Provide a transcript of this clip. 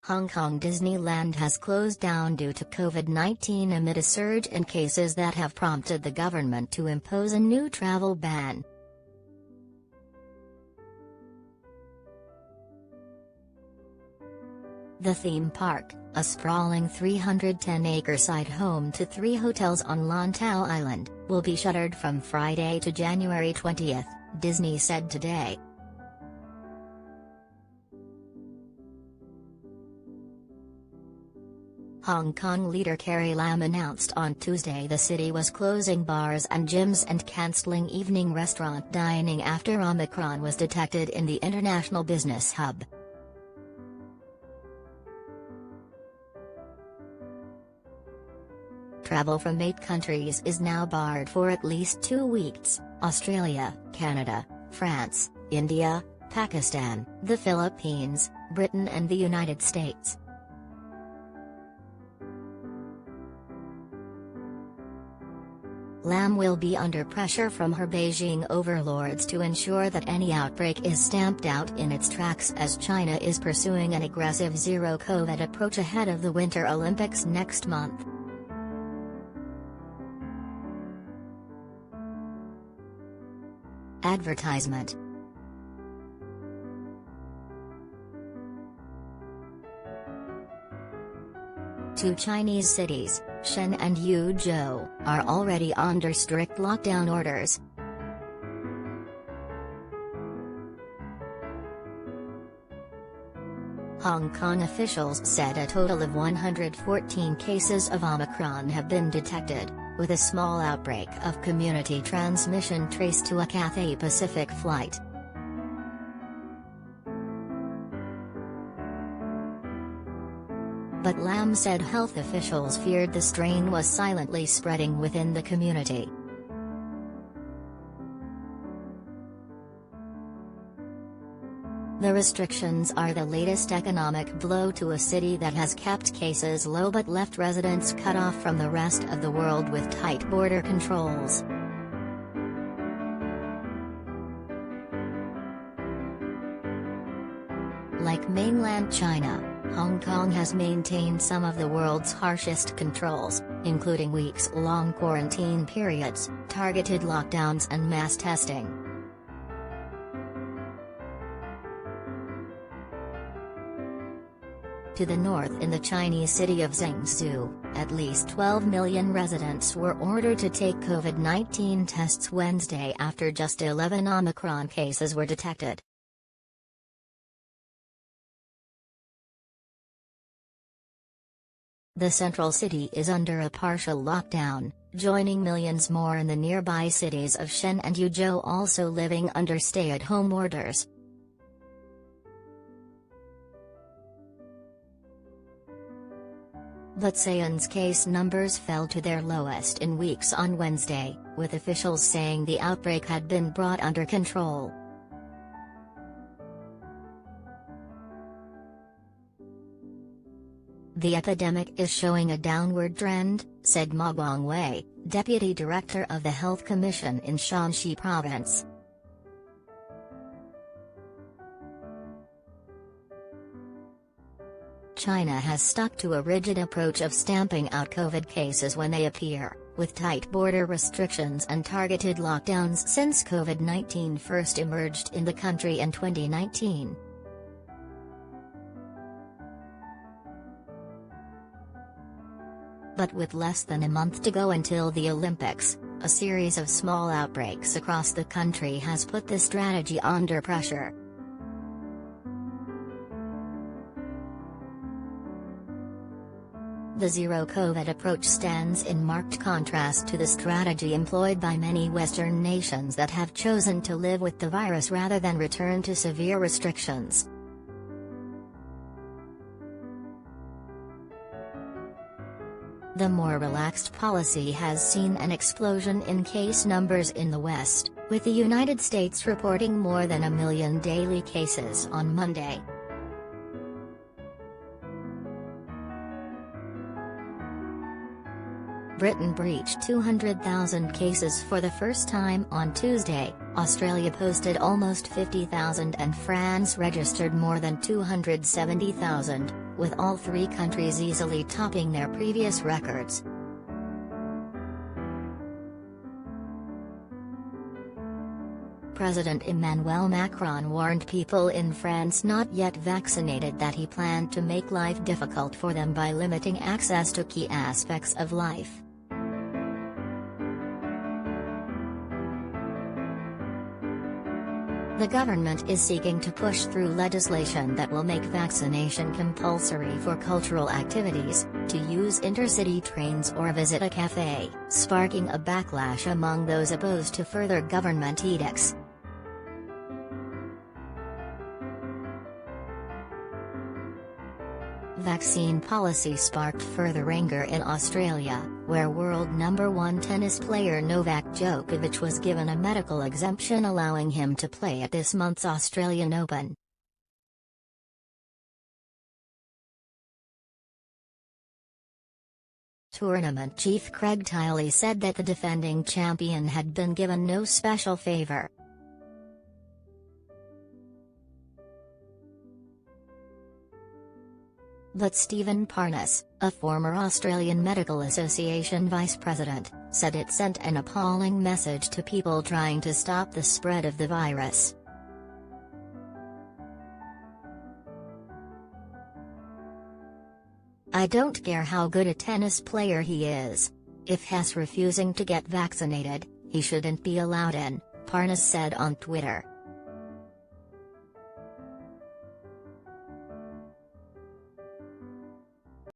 Hong Kong Disneyland has closed down due to COVID-19 amid a surge in cases that have prompted the government to impose a new travel ban. The theme park, a sprawling 310-acre site home to 3 hotels on Lantau Island, will be shuttered from Friday to January 20, Disney said today. Hong Kong leader Carrie Lam announced on Tuesday the city was closing bars and gyms and cancelling evening restaurant dining after Omicron was detected in the international business hub. Travel from 8 countries is now barred for at least 2 weeks: Australia, Canada, France, India, Pakistan, the Philippines, Britain and the United States. Lam will be under pressure from her Beijing overlords to ensure that any outbreak is stamped out in its tracks as China is pursuing an aggressive zero-COVID approach ahead of the Winter Olympics next month. Advertisement. Two Chinese cities, Shenzhen and Yuzhou, are already under strict lockdown orders. Hong Kong officials said a total of 114 cases of Omicron have been detected, with a small outbreak of community transmission traced to a Cathay Pacific flight. But Lam said health officials feared the strain was silently spreading within the community. The restrictions are the latest economic blow to a city that has kept cases low but left residents cut off from the rest of the world with tight border controls. Like mainland China, Hong Kong has maintained some of the world's harshest controls, including weeks-long quarantine periods, targeted lockdowns and mass testing. To the north in the Chinese city of Zhengzhou, at least 12 million residents were ordered to take COVID-19 tests Wednesday after just 11 Omicron cases were detected. The central city is under a partial lockdown, joining millions more in the nearby cities of Shenzhen and Yuzhou also living under stay-at-home orders. But Shenzhen's case numbers fell to their lowest in weeks on Wednesday, with officials saying the outbreak had been brought under control. The epidemic is showing a downward trend, said Ma Guangwei, deputy director of the Health Commission in Shanxi Province. China has stuck to a rigid approach of stamping out COVID cases when they appear, with tight border restrictions and targeted lockdowns since COVID-19 first emerged in the country in 2019. But with less than a month to go until the Olympics, a series of small outbreaks across the country has put the strategy under pressure. The zero-COVID approach stands in marked contrast to the strategy employed by many Western nations that have chosen to live with the virus rather than return to severe restrictions. The more relaxed policy has seen an explosion in case numbers in the West, with the United States reporting more than 1 million daily cases on Monday. Britain breached 200,000 cases for the first time on Tuesday, Australia posted almost 50,000 and France registered more than 270,000, with all three countries easily topping their previous records. President Emmanuel Macron warned people in France not yet vaccinated that he planned to make life difficult for them by limiting access to key aspects of life. The government is seeking to push through legislation that will make vaccination compulsory for cultural activities, to use intercity trains or visit a cafe, sparking a backlash among those opposed to further government edicts. Vaccine policy sparked further anger in Australia, where world number 1 tennis player Novak Djokovic was given a medical exemption allowing him to play at this month's Australian Open. Tournament chief Craig Tiley said that the defending champion had been given no special favour. But Stephen Parnas, a former Australian Medical Association vice president, said it sent an appalling message to people trying to stop the spread of the virus. "I don't care how good a tennis player he is. If he's refusing to get vaccinated, he shouldn't be allowed in," Parnas said on Twitter.